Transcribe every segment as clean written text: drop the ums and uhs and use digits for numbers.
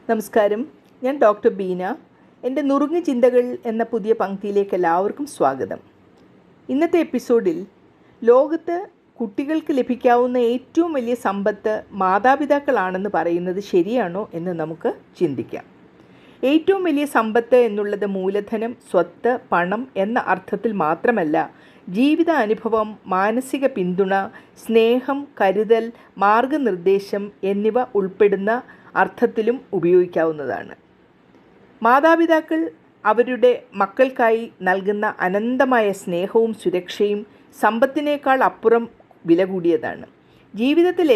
നമസ്കാരം, ഞാൻ ഡോക്ടർ ബീന. എൻ്റെ നുറുങ്ങ് ചിന്തകൾ എന്ന പുതിയ പങ്ക്തിയിലേക്ക് എല്ലാവർക്കും സ്വാഗതം. ഇന്നത്തെ എപ്പിസോഡിൽ ലോകത്ത് കുട്ടികൾക്ക് ലഭിക്കാവുന്ന ഏറ്റവും വലിയ സമ്പത്ത് മാതാപിതാക്കളാണെന്ന് പറയുന്നത് ശരിയാണോ എന്ന് നമുക്ക് ചിന്തിക്കാം. ഏറ്റവും വലിയ സമ്പത്ത് എന്നുള്ളത് മൂലധനം, സ്വത്ത്, പണം എന്ന അർത്ഥത്തിൽ മാത്രമല്ല, ജീവിത അനുഭവം, മാനസിക പിന്തുണ, സ്നേഹം, കരുതൽ, മാർഗനിർദ്ദേശം എന്നിവ ഉൾപ്പെടുന്ന അർത്ഥത്തിലും ഉപയോഗിക്കാവുന്നതാണ്. മാതാപിതാക്കൾ അവരുടെ മക്കൾക്കായി നൽകുന്ന അനന്തമായ സ്നേഹവും സുരക്ഷയും സമ്പത്തിനേക്കാൾ അപ്പുറം വില കൂടിയതാണ്. ജീവിതത്തിൽ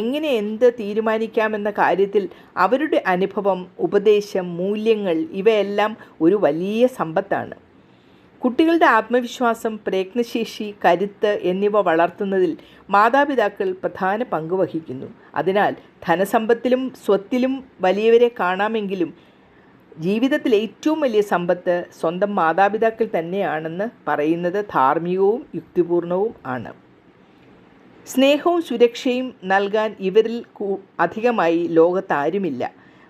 എങ്ങനെ എന്ത് തീരുമാനിക്കാമെന്ന കാര്യത്തിൽ അവരുടെ അനുഭവം, ഉപദേശം, മൂല്യങ്ങൾ ഇവയെല്ലാം ഒരു വലിയ സമ്പത്താണ്. കുട്ടികളുടെ ആത്മവിശ്വാസം, പ്രയത്നശേഷി, കരുത്ത് എന്നിവ വളർത്തുന്നതിൽ മാതാപിതാക്കൾ പ്രധാന പങ്ക് വഹിക്കുന്നു. അതിനാൽ ധനസമ്പത്തിലും സ്വത്തിലും വലിയവരെ കാണാമെങ്കിലും ജീവിതത്തിൽ ഏറ്റവും വലിയ സമ്പത്ത് സ്വന്തം മാതാപിതാക്കൾ തന്നെയാണെന്ന് പറയുന്നത് ധാർമ്മികവും യുക്തിപൂർണവും ആണ്. സ്നേഹവും സുരക്ഷയും നൽകാൻ ഇവരിൽ അധികമായി ലോകത്താരുമില്ല.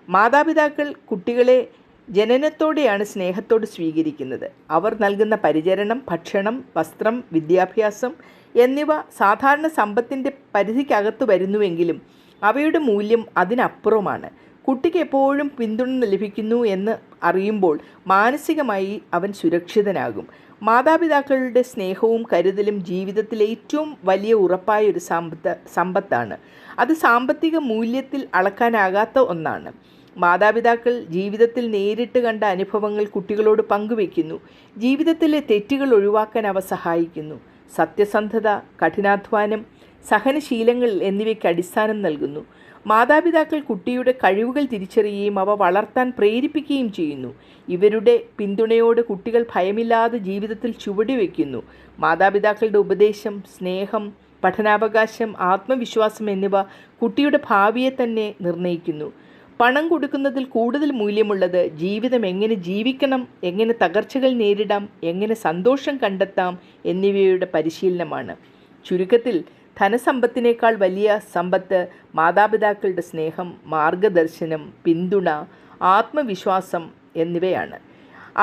മാതാപിതാക്കൾ കുട്ടികളെ ജനനത്തോടെയാണ് സ്നേഹത്തോട് സ്വീകരിക്കുന്നത്. അവർ നൽകുന്ന പരിചരണം, ഭക്ഷണം, വസ്ത്രം, വിദ്യാഭ്യാസം എന്നിവ സാധാരണ സമ്പത്തിൻ്റെ പരിധിക്കകത്ത് വരുന്നുവെങ്കിലും അവയുടെ മൂല്യം അതിനപ്പുറമാണ്. കുട്ടിക്ക് എപ്പോഴും പിന്തുണ ലഭിക്കുന്നു എന്ന് അറിയുമ്പോൾ മാനസികമായി അവൻ സുരക്ഷിതനാകും. മാതാപിതാക്കളുടെ സ്നേഹവും കരുതലും ജീവിതത്തിലെ ഏറ്റവും വലിയ ഉറപ്പായ ഒരു സമ്പത്താണ്. അത് സാമ്പത്തിക മൂല്യത്തിൽ അളക്കാനാകാത്ത ഒന്നാണ്. മാതാപിതാക്കൾ ജീവിതത്തിൽ നേരിട്ട് കണ്ട അനുഭവങ്ങൾ കുട്ടികളോട് പങ്കുവയ്ക്കുന്നു. ജീവിതത്തിലെ തെറ്റുകൾ ഒഴിവാക്കാൻ അവ സഹായിക്കുന്നു. സത്യസന്ധത, കഠിനാധ്വാനം, സഹനശീലങ്ങൾ എന്നിവയ്ക്ക് അടിസ്ഥാനം നൽകുന്നു. മാതാപിതാക്കൾ കുട്ടിയുടെ കഴിവുകൾ തിരിച്ചറിയുകയും അവ വളർത്താൻ പ്രേരിപ്പിക്കുകയും ചെയ്യുന്നു. ഇവരുടെ പിന്തുണയോട് കുട്ടികൾ ഭയമില്ലാതെ ജീവിതത്തിൽ ചുവടുവെക്കുന്നു. മാതാപിതാക്കളുടെ ഉപദേശം, സ്നേഹം, പഠനാവകാശം, ആത്മവിശ്വാസം എന്നിവ കുട്ടിയുടെ ഭാവിയെ തന്നെ നിർണ്ണയിക്കുന്നു. പണം കൊടുക്കുന്നതിൽ കൂടുതൽ മൂല്യമുള്ളത് ജീവിതം എങ്ങനെ ജീവിക്കണം, എങ്ങനെ തകർച്ചകൾ നേരിടാം, എങ്ങനെ സന്തോഷം കണ്ടെത്താം എന്നിവയുടെ പരിശീലനമാണ്. ചുരുക്കത്തിൽ, ധനസമ്പത്തിനേക്കാൾ വലിയ സമ്പത്ത് മാതാപിതാക്കളുടെ സ്നേഹം, മാർഗദർശനം, പിന്തുണ, ആത്മവിശ്വാസം എന്നിവയാണ്.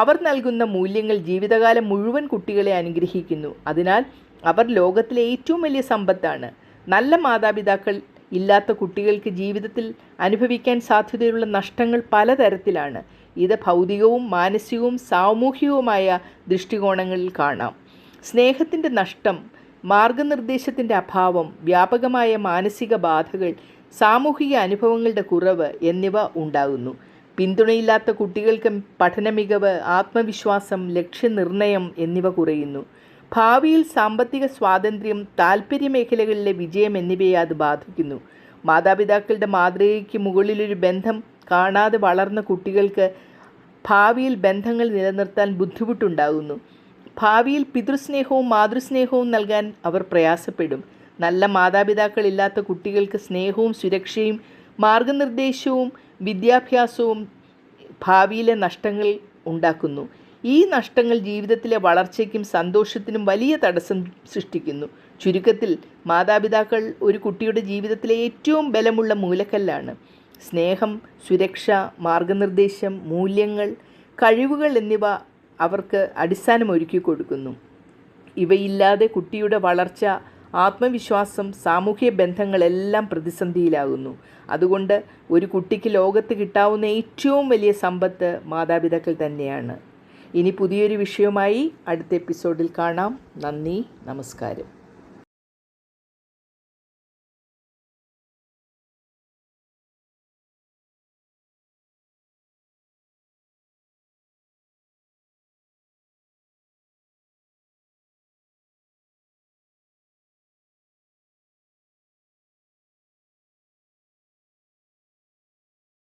അവർ നൽകുന്ന മൂല്യങ്ങൾ ജീവിതകാലം മുഴുവൻ കുട്ടികളെ അനുഗ്രഹിക്കുന്നു. അതിനാൽ അവർ ലോകത്തിലെ ഏറ്റവും വലിയ സമ്പത്താണ്. നല്ല മാതാപിതാക്കൾ ഇല്ലാത്ത കുട്ടികൾക്ക് ജീവിതത്തിൽ അനുഭവിക്കാൻ സാധ്യതയുള്ള നഷ്ടങ്ങൾ പലതരത്തിലാണ്. ഇത് ഭൗതികവും മാനസികവും സാമൂഹികവുമായ ദൃഷ്ടികോണങ്ങളിൽ കാണാം. സ്നേഹത്തിൻ്റെ നഷ്ടം, മാർഗനിർദ്ദേശത്തിൻ്റെ അഭാവം, വ്യാപകമായ മാനസിക ബാധകൾ, സാമൂഹിക അനുഭവങ്ങളുടെ കുറവ് എന്നിവ ഉണ്ടാകുന്നു. പിന്തുണയില്ലാത്ത കുട്ടികൾക്ക് പഠന മികവ്, ആത്മവിശ്വാസം, ലക്ഷ്യനിർണയം എന്നിവ കുറയുന്നു. ഭാവിയിൽ സാമ്പത്തിക സ്വാതന്ത്ര്യം, താൽപ്പര്യ മേഖലകളിലെ വിജയം എന്നിവയെ അത് ബാധിക്കുന്നു. മാതാപിതാക്കളുടെ മാതൃകയ്ക്ക് മുകളിലൊരു ബന്ധം കാണാതെ വളർന്ന കുട്ടികൾക്ക് ഭാവിയിൽ ബന്ധങ്ങൾ നിലനിർത്താൻ ബുദ്ധിമുട്ടുണ്ടാകുന്നു. ഭാവിയിൽ പിതൃസ്നേഹവും മാതൃസ്നേഹവും നൽകാൻ അവർ പ്രയാസപ്പെടും. നല്ല മാതാപിതാക്കളില്ലാത്ത കുട്ടികൾക്ക് സ്നേഹവും സുരക്ഷയും മാർഗനിർദ്ദേശവും വിദ്യാഭ്യാസവും ഭാവിയിലെ നഷ്ടങ്ങൾ ഉണ്ടാക്കുന്നു. ഈ നഷ്ടങ്ങൾ ജീവിതത്തിലെ വളർച്ചയ്ക്കും സന്തോഷത്തിനും വലിയ തടസ്സം സൃഷ്ടിക്കുന്നു. ചുരുക്കത്തിൽ, മാതാപിതാക്കൾ ഒരു കുട്ടിയുടെ ജീവിതത്തിലെ ഏറ്റവും ബലമുള്ള മൂലക്കല്ലാണ്. സ്നേഹം, സുരക്ഷ, മാർഗനിർദ്ദേശം, മൂല്യങ്ങൾ, കഴിവുകൾ എന്നിവ അവർക്ക് അടിസ്ഥാനമൊരുക്കി കൊടുക്കുന്നു. ഇവയില്ലാതെ കുട്ടിയുടെ വളർച്ച, ആത്മവിശ്വാസം, സാമൂഹ്യ ബന്ധങ്ങളെല്ലാം പ്രതിസന്ധിയിലാകുന്നു. അതുകൊണ്ട് ഒരു കുട്ടിക്ക് ലോകത്ത് കിട്ടാവുന്ന ഏറ്റവും വലിയ സമ്പത്ത് മാതാപിതാക്കൾ തന്നെയാണ്. ഇനി പുതിയൊരു വിഷയവുമായി അടുത്ത എപ്പിസോഡിൽ കാണാം. നന്ദി, നമസ്കാരം.